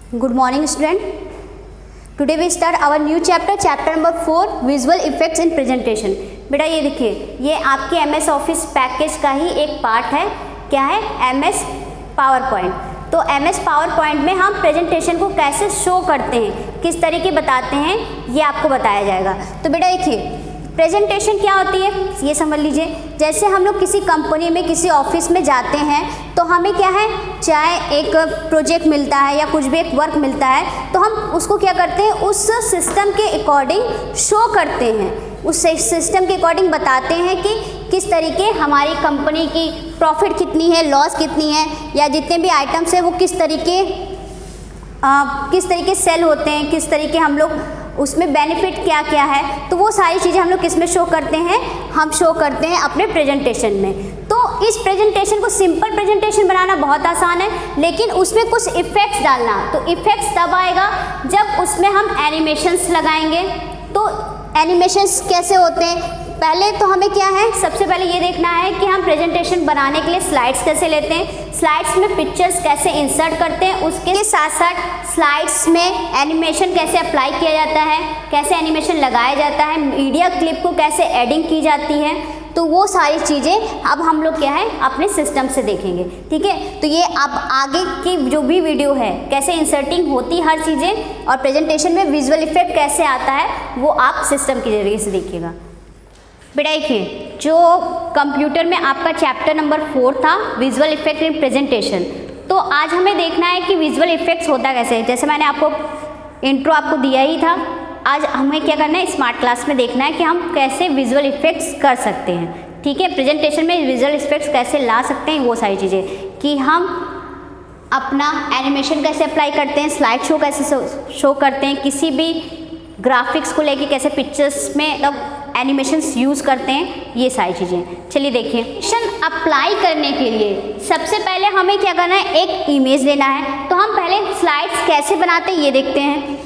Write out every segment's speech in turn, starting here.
Good morning student. Today we start our new chapter, chapter number 4, visual effects in presentation. बेटा ये देखिए, ये आपके MS ऑफिस पैकेज का ही एक पार्ट है. क्या है? MS power point. तो MS पावर पॉइंट में हम प्रेजेंटेशन को कैसे शो करते हैं, किस तरीके बताते हैं, ये आपको बताया जाएगा. तो बेटा देखिए, प्रेजेंटेशन क्या होती है ये समझ लीजिए. जैसे हम लोग किसी कंपनी में किसी ऑफिस में जाते हैं तो हमें क्या है, चाहे एक प्रोजेक्ट मिलता है या कुछ भी एक वर्क मिलता है तो हम उसको क्या करते हैं, उस सिस्टम के अकॉर्डिंग शो करते हैं, उस सिस्टम के अकॉर्डिंग बताते हैं कि किस तरीके हमारी कंपनी की प्रॉफिट कितनी है, लॉस कितनी है, या जितने भी आइटम्स हैं वो किस तरीके सेल होते हैं, किस तरीके हम लोग उसमें बेनिफिट क्या क्या है. तो वो सारी चीज़ें हम लोग किस में शो करते हैं, हम शो करते हैं अपने प्रेजेंटेशन में. तो इस प्रेजेंटेशन को सिंपल प्रेजेंटेशन बनाना बहुत आसान है, लेकिन उसमें कुछ इफ़ेक्ट्स डालना. तो इफ़ेक्ट्स तब आएगा जब उसमें हम एनिमेशंस लगाएंगे. तो एनिमेशंस कैसे होते हैं, पहले तो हमें क्या है, सबसे पहले ये देखना है कि हम प्रेजेंटेशन बनाने के लिए स्लाइड्स कैसे लेते हैं, स्लाइड्स में पिक्चर्स कैसे इंसर्ट करते हैं, उसके साथ साथ स्लाइड्स में एनिमेशन कैसे अप्लाई किया जाता है, कैसे एनिमेशन लगाया जाता है, मीडिया क्लिप को कैसे एडिंग की जाती है. तो वो सारी चीज़ें अब हम लोग क्या है अपने सिस्टम से देखेंगे. ठीक है, तो ये अब आगे की जो भी वीडियो है, कैसे इंसर्टिंग होती हर चीज़ें और प्रेजेंटेशन में विजुअल इफेक्ट कैसे आता है, वो आप सिस्टम के जरिए से देखिएगा. बेटा देखिए, जो कंप्यूटर में आपका चैप्टर नंबर 4 था, विजुअल इफेक्ट इन प्रेजेंटेशन. तो आज हमें देखना है कि विजुअल इफेक्ट्स होता कैसे है. जैसे मैंने आपको इंट्रो आपको दिया ही था, आज हमें क्या करना है, स्मार्ट क्लास में देखना है कि हम कैसे विजुअल इफेक्ट्स कर सकते हैं. ठीक है, प्रेजेंटेशन में विजुअल इफेक्ट्स कैसे ला सकते हैं, वो सारी चीज़ें, कि हम अपना एनिमेशन कैसे अप्लाई करते हैं, स्लाइड शो कैसे शो करते हैं, किसी भी ग्राफिक्स को लेके कैसे पिक्चर्स में एनिमेशंस यूज़ करते हैं, ये सारी चीज़ें. चलिए देखिए, एनिमेशन अप्लाई करने के लिए सबसे पहले हमें क्या करना है, एक इमेज लेना है. तो हम पहले स्लाइड्स कैसे बनाते हैं ये देखते हैं.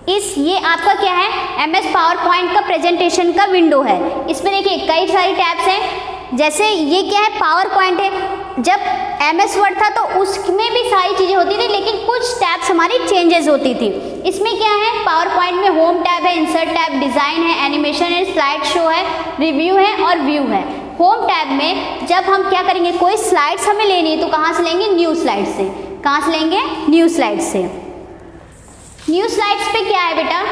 ये आपका क्या है, MS पावर पॉइंट का प्रेजेंटेशन का विंडो है. इसमें देखिए कई सारी टैब्स हैं. जैसे ये क्या है, पावर पॉइंट है. जब MS वर्ड था तो उसमें भी सारी चीज़ें होती थी, लेकिन कुछ टैब्स हमारी चेंजेस होती थी. इसमें क्या है, पावर पॉइंट में होम टैब है, इंसर्ट टैब, डिज़ाइन है, एनिमेशन है, स्लाइड शो है, रिव्यू है और व्यू है. होम टैब में जब हम क्या करेंगे, कोई स्लाइड्स हमें लेनी है तो कहाँ से लेंगे, न्यू स्लाइड से. कहाँ से लेंगे, न्यू स्लाइड से. न्यू स्लाइड्स पे क्या है बेटा,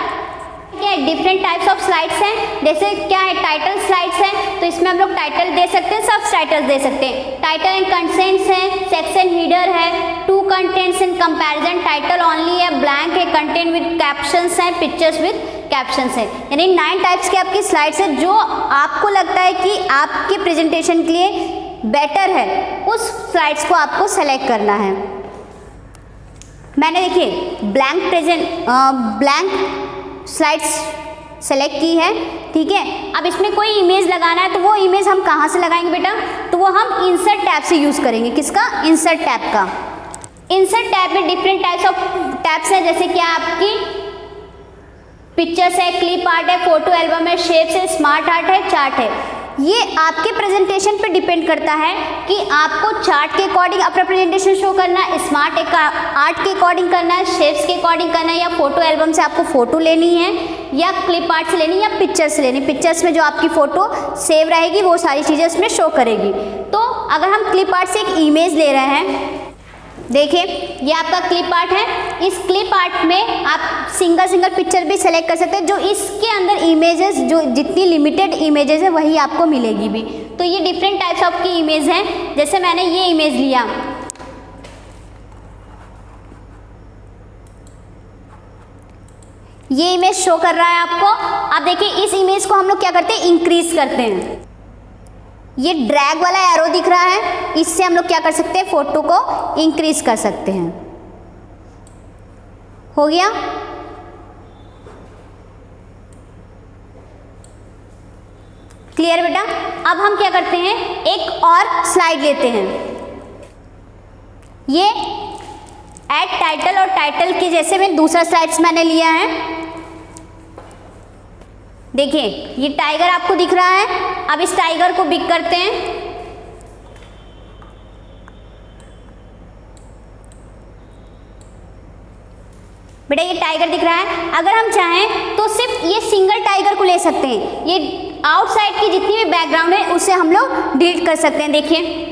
क्या है, डिफरेंट टाइप्स ऑफ स्लाइड्स हैं. जैसे क्या है, टाइटल स्लाइड्स हैं, तो इसमें हम लोग टाइटल दे सकते हैं, सब टाइटल्स दे सकते हैं. टाइटल एंड कंटेंट्स है, सेक्शन हीडर है, two contents in comparison, title only है, ब्लैंक है, कंटेंट विद कैप्शंस है, पिक्चर्स विद कैप्शंस है. यानी 9 टाइप्स के आपकी स्लाइड्स है. जो आपको लगता है कि आपके प्रेजेंटेशन के लिए बेटर है, उस स्लाइड्स को आपको सेलेक्ट करना है. मैंने देखिए ब्लैंक स्लाइड्स सेलेक्ट की है. ठीक है, अब इसमें कोई इमेज लगाना है तो वो इमेज हम कहाँ से लगाएंगे बेटा, तो वो हम इंसर्ट टैब से यूज़ करेंगे. किसका, इंसर्ट टैब का. इंसर्ट टैब में डिफरेंट टाइप्स ऑफ टैब्स हैं. जैसे क्या आपकी पिक्चर्स है, क्लिप आर्ट है, फोटो एल्बम है, शेप्स है, स्मार्ट आर्ट है, चार्ट है. ये आपके प्रेजेंटेशन पे डिपेंड करता है कि आपको चार्ट के अकॉर्डिंग अपना प्रेजेंटेशन शो करना है, स्मार्ट आर्ट के अकॉर्डिंग करना है, शेप्स के अकॉर्डिंग करना है, या फोटो एल्बम से आपको फ़ोटो लेनी है, या क्लिप आर्ट से लेनी है, या पिक्चर्स से लेनी. पिक्चर्स में जो आपकी फ़ोटो सेव रहेगी वो सारी चीज़ें उसमें शो करेगी. तो अगर हम क्लिप आर्ट से एक इमेज ले रहे हैं, देखिए ये आपका क्लिप आर्ट है. इस क्लिप आर्ट में आप सिंगल पिक्चर भी सेलेक्ट कर सकते हैं. जो इसके अंदर इमेजेस, जो जितनी लिमिटेड इमेजेस है वही आपको मिलेगी भी. तो ये डिफरेंट टाइप्स ऑफ की इमेज हैं. जैसे मैंने ये इमेज लिया, ये इमेज शो कर रहा है आपको. अब देखिए इस इमेज को हम लोग क्या करते हैं, इंक्रीज करते हैं. ये ड्रैग वाला एरो दिख रहा है, इससे हम लोग क्या कर सकते हैं, फोटो को इंक्रीज कर सकते हैं. हो गया. क्लियर बेटा. अब हम क्या करते हैं, एक और स्लाइड लेते हैं. ये ऐड टाइटल और टाइटल की जैसे में दूसरा स्लाइड्स मैंने लिया है. देखिए ये टाइगर आपको दिख रहा है. अब इस टाइगर को बिग करते हैं. टाइगर दिख रहा है, अगर हम चाहें तो सिर्फ ये सिंगल टाइगर को ले सकते हैं, ये आउटसाइड की जितनी भी बैकग्राउंड है उसे हम लोग डिलीट कर सकते हैं। देखिए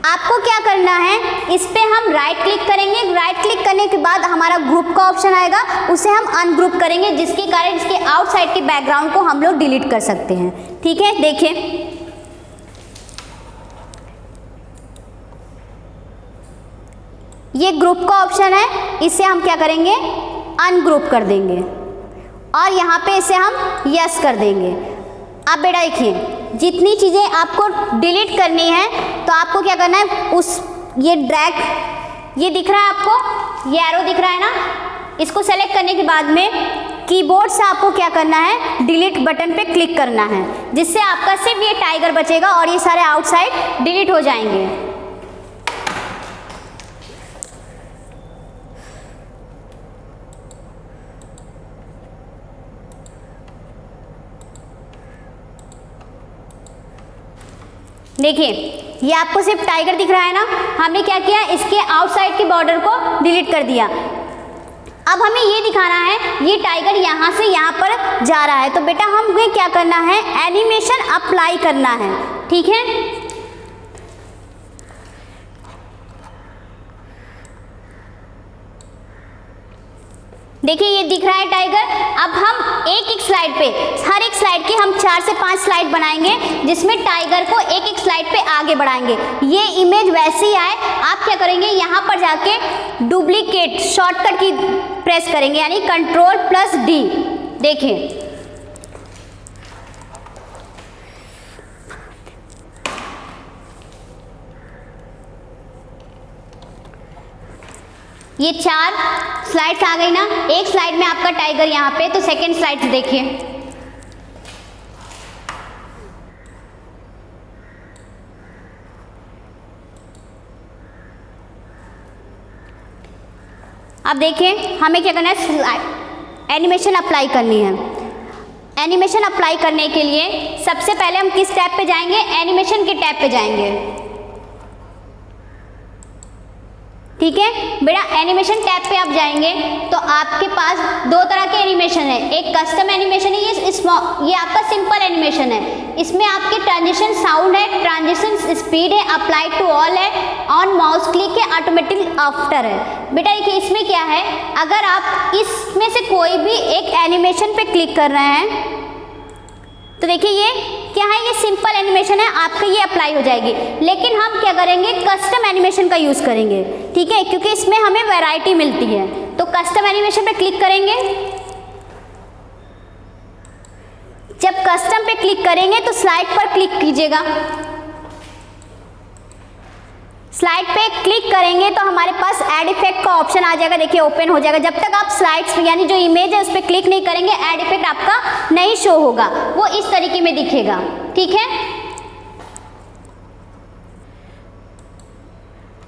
आपको क्या करना है, इस पे हम राइट क्लिक करेंगे, राइट क्लिक करने के बाद हमारा ग्रुप का ऑप्शन आएगा, उसे हम अनग्रुप करेंगे, जिसके कारण इसके आउटसाइड के बैकग्राउंड को हम लोग डिलीट कर सकते हैं। ठीक है, देखिए ये ग्रुप का ऑप्शन है, इसे हम क्या करेंगे, अनग्रुप कर देंगे और यहाँ पे इसे हम यस कर देंगे। अब बेटा देखिए जितनी चीज़ें आपको डिलीट करनी है तो आपको क्या करना है, उस ये ड्रैग ये दिख रहा है आपको, ये एरो दिख रहा है ना, इसको सेलेक्ट करने के बाद में कीबोर्ड से आपको क्या करना है, डिलीट बटन पे क्लिक करना है, जिससे आपका सिर्फ ये टाइगर बचेगा और ये सारे आउटसाइड डिलीट हो जाएंगे। देखिए ये आपको सिर्फ टाइगर दिख रहा है ना, हमने क्या किया, इसके आउटसाइड के बॉर्डर को डिलीट कर दिया। अब हमें ये दिखाना है ये टाइगर यहाँ से यहाँ पर जा रहा है, तो बेटा हमें क्या करना है, एनिमेशन अप्लाई करना है। ठीक है, देखिए ये दिख रहा है टाइगर। अब हम एक एक स्लाइड पे, हर एक स्लाइड की हम 4 से 5 स्लाइड बनाएंगे, जिसमें टाइगर को एक एक स्लाइड पे आगे बढ़ाएंगे। ये इमेज वैसे ही आए, आप क्या करेंगे, यहाँ पर जाके डुप्लीकेट शॉर्टकट की प्रेस करेंगे, यानी Ctrl+D। देखिए ये 4 स्लाइड्स आ गई ना, एक स्लाइड में आपका टाइगर यहाँ पे, तो सेकेंड स्लाइड देखिए। अब देखिए हमें क्या करना है, एनिमेशन अप्लाई करनी है। एनिमेशन अप्लाई करने के लिए सबसे पहले हम किस टैब पे जाएंगे, एनिमेशन के टैब पे जाएंगे। ठीक है बेटा, एनिमेशन टैब पे आप जाएंगे तो आपके पास 2 तरह के एनिमेशन है, एक कस्टम एनिमेशन है, ये आपका सिंपल एनिमेशन है। इसमें आपके ट्रांजिशन साउंड है, ट्रांजिशन स्पीड है, अप्लाई टू ऑल है, ऑन माउस क्लिक है, ऑटोमेटिक आफ्टर है। बेटा देखिए इसमें क्या है, अगर आप इसमें से कोई भी एक एनिमेशन पे क्लिक कर रहे हैं तो देखिए ये क्या है, ये सिंपल एनिमेशन है, आपका ये अप्लाई हो जाएगी। लेकिन हम क्या करेंगे, कस्टम एनिमेशन का यूज़ करेंगे। ठीक है, क्योंकि इसमें हमें वैरायटी मिलती है। तो कस्टम एनिमेशन पे क्लिक करेंगे, जब कस्टम पे क्लिक करेंगे तो स्लाइड पर क्लिक कीजिएगा। स्लाइड पे क्लिक करेंगे तो हमारे पास ऐड इफेक्ट का ऑप्शन आ जाएगा, देखिए ओपन हो जाएगा। जब तक आप स्लाइड्स यानी जो इमेज है उस पर क्लिक नहीं करेंगे, ऐड इफेक्ट आपका नहीं शो होगा, वो इस तरीके में दिखेगा। ठीक है,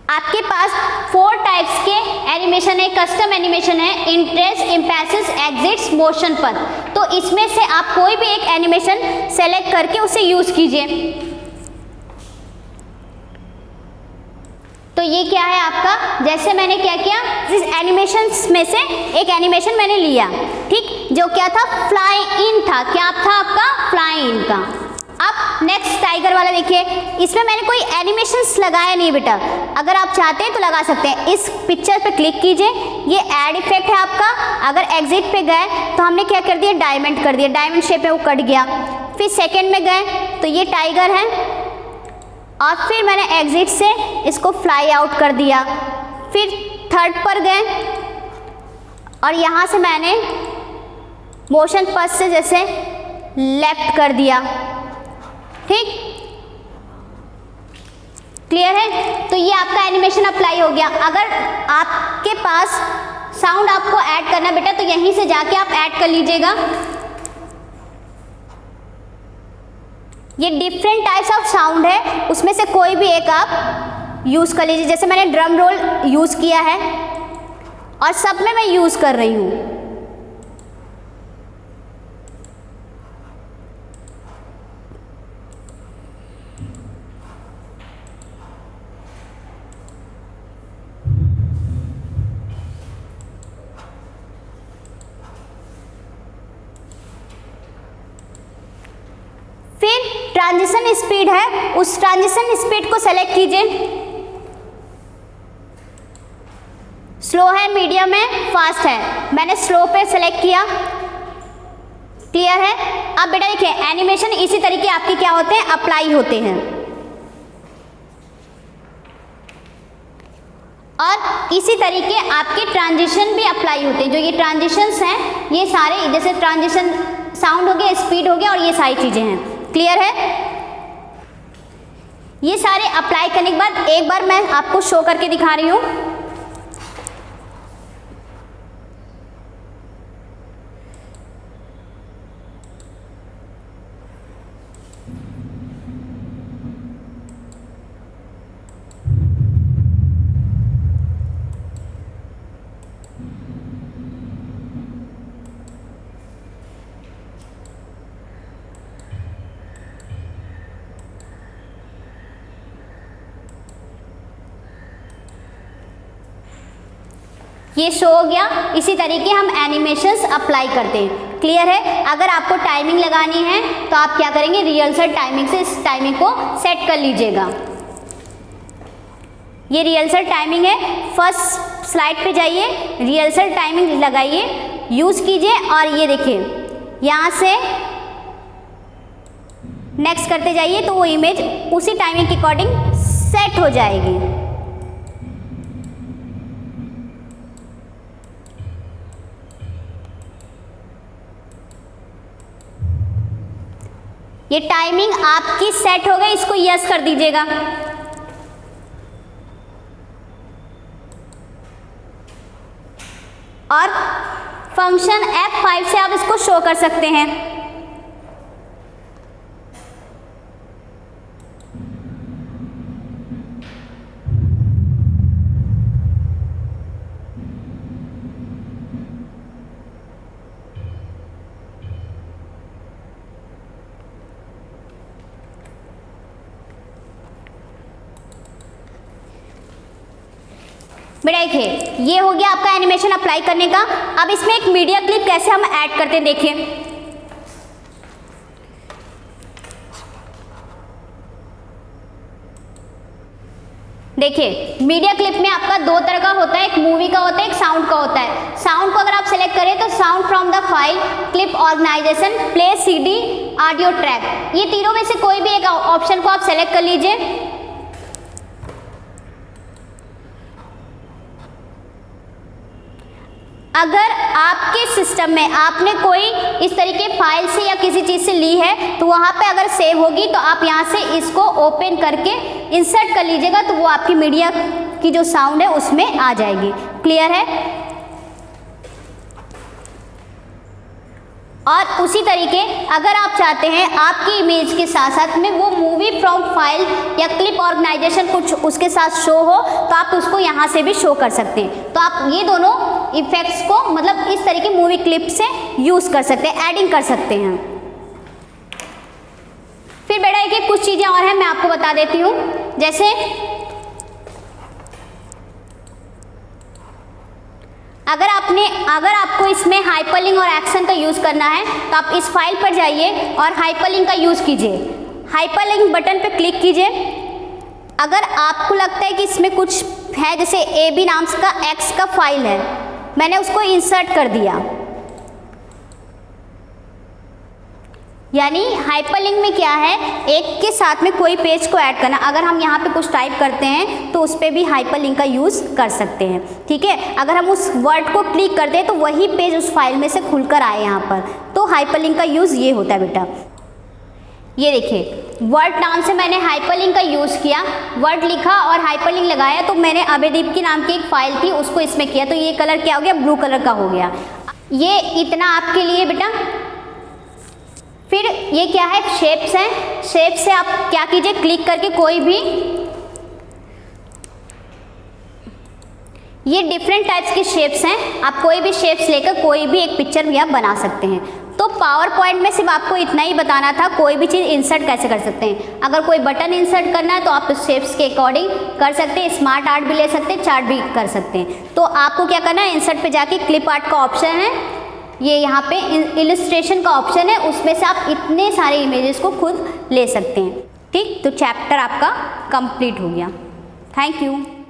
आपके पास 4 टाइप्स के एनिमेशन है, कस्टम एनिमेशन है, इंट्रेस, इम्पैसेस, एग्जिट्स, मोशन पथ। तो इसमें से आप कोई भी एक एनिमेशन सेलेक्ट करके उसे यूज कीजिए। तो ये क्या है आपका, जैसे मैंने क्या किया, इस एनिमेशंस में से एक एनिमेशन मैंने लिया, ठीक, जो क्या था, फ्लाई इन था। क्या था आपका, फ्लाई इन का। अब नेक्स्ट टाइगर वाला देखिए, इसमें मैंने कोई एनिमेशंस लगाया नहीं बेटा, अगर आप चाहते हैं तो लगा सकते हैं। इस पिक्चर पे क्लिक कीजिए, ये ऐड इफेक्ट है आपका। अगर एग्जिट पे गए तो हमने क्या कर दिया, डायमंड कर दिया, डायमंड शेप में वो कट गया। फिर सेकेंड में गए तो ये टाइगर है, और फिर मैंने एग्जिट से इसको फ्लाई आउट कर दिया। फिर थर्ड पर गए और यहाँ से मैंने मोशन पथ से जैसे लेफ्ट कर दिया। ठीक, क्लियर है। तो ये आपका एनिमेशन अप्लाई हो गया। अगर आपके पास साउंड आपको ऐड करना बेटा, तो यहीं से जाके आप ऐड कर लीजिएगा। ये डिफरेंट टाइप्स ऑफ साउंड है, उसमें से कोई भी एक आप यूज़ कर लीजिए। जैसे मैंने ड्रम रोल यूज़ किया है और सब में मैं यूज़ कर रही हूँ। ट्रांजिशन स्पीड है उस ट्रांजिशन स्पीड को सेलेक्ट कीजिए, स्लो है, मीडियम है, फास्ट है। मैंने स्लो पे सेलेक्ट किया, क्लियर है। अब बेटा देखिए एनिमेशन इसी तरीके आपके क्या होते हैं, अप्लाई होते हैं। और इसी तरीके आपके ट्रांजिशन भी अप्लाई होते हैं। जो ये ट्रांजिशंस हैं ये सारे, जैसे ट्रांजिशन साउंड हो गया, स्पीड हो गया और ये सारी चीज़ें हैं, क्लियर है। ये सारे अप्लाई करने के बाद एक बार मैं आपको शो करके दिखा रही हूँ। ये शो हो गया। इसी तरीके हम एनिमेशंस अप्लाई करते हैं, क्लियर है। अगर आपको टाइमिंग लगानी है तो आप क्या करेंगे, रिहर्सल टाइमिंग से इस टाइमिंग को सेट कर लीजिएगा। ये रिहर्सल टाइमिंग है। फर्स्ट स्लाइड पे जाइए, रिहर्सल टाइमिंग लगाइए, यूज़ कीजिए और ये देखिए यहाँ से नेक्स्ट करते जाइए तो वो इमेज उसी टाइमिंग के अकॉर्डिंग सेट हो जाएगी। ये टाइमिंग आपकी सेट हो गई, इसको यस कर दीजिएगा। और फंक्शन F5 से आप इसको शो कर सकते हैं। बेटा देखिए ये हो गया आपका एनिमेशन अप्लाई करने का। अब इसमें एक मीडिया क्लिप कैसे हम ऐड करते हैं देखिए। देखिए मीडिया क्लिप में आपका दो तरह का होता है, एक मूवी का होता है, एक साउंड का होता है। साउंड को अगर आप सेलेक्ट करें तो sound from the file, clip organisation, play CD, audio track, ये तीनों में से कोई भी एक ऑप्शन को आप सेलेक्ट कर लीजिए। अगर आपके सिस्टम में आपने कोई इस तरीके फाइल से या किसी चीज़ से ली है तो वहाँ पे अगर सेव होगी तो आप यहाँ से इसको ओपन करके इंसर्ट कर लीजिएगा तो वो आपकी मीडिया की जो साउंड है उसमें आ जाएगी, क्लियर है। और उसी तरीके अगर आप चाहते हैं आपकी इमेज के साथ साथ में वो मूवी फ्रॉम फाइल या क्लिप ऑर्गेनाइजेशन कुछ उसके साथ शो हो तो आप उसको यहाँ से भी शो कर सकते हैं। तो आप ये दोनों इफेक्ट्स को मतलब इस तरीके मूवी क्लिप से यूज़ कर सकते हैं, एडिंग कर सकते हैं। फिर बेटा एक कुछ चीज़ें और हैं मैं आपको बता देती हूँ। जैसे अगर आपको इसमें हाइपरलिंक और एक्शन का यूज़ करना है तो आप इस फाइल पर जाइए और हाइपरलिंक का यूज़ कीजिए। हाइपरलिंक बटन पर क्लिक कीजिए। अगर आपको लगता है कि इसमें कुछ है, जैसे AB नाम का X का फाइल है, मैंने उसको इंसर्ट कर दिया, यानी हाइपरलिंक में क्या है, एक के साथ में कोई पेज को ऐड करना। अगर हम यहाँ पे कुछ टाइप करते हैं तो उस पर भी हाइपरलिंक का यूज़ कर सकते हैं, ठीक है। अगर हम उस वर्ड को क्लिक करते हैं तो वही पेज उस फाइल में से खुलकर आए यहाँ पर, तो हाइपरलिंक का यूज़ ये होता है बेटा। ये देखिए वर्ड नाम से मैंने हाइपरलिंक का यूज़ किया, वर्ड लिखा और हाइपरलिंक लगाया, तो मैंने अभयदीप की नाम की एक फ़ाइल थी उसको इसमें किया, तो ये कलर क्या हो गया, ब्लू कलर का हो गया। ये इतना आपके लिए बेटा। फिर ये क्या है, शेप्स हैं। शेप से आप क्या कीजिए, क्लिक करके कोई भी, ये डिफरेंट टाइप्स के शेप्स हैं, आप कोई भी शेप्स लेकर कोई भी एक पिक्चर भी आप बना सकते हैं। तो पावर पॉइंट में सिर्फ आपको इतना ही बताना था, कोई भी चीज़ इंसर्ट कैसे कर सकते हैं। अगर कोई बटन इंसर्ट करना है तो आप उस शेप्स के अकॉर्डिंग कर सकते हैं, स्मार्ट आर्ट भी ले सकते हैं, चार्ट भी कर सकते हैं। तो आपको क्या करना है, इंसर्ट पे जाके क्लिप आर्ट का ऑप्शन है, ये यहाँ पे इलस्ट्रेशन का ऑप्शन है, उसमें से आप इतने सारे इमेजेस को खुद ले सकते हैं। ठीक, तो चैप्टर आपका कंप्लीट हो गया। Thank you.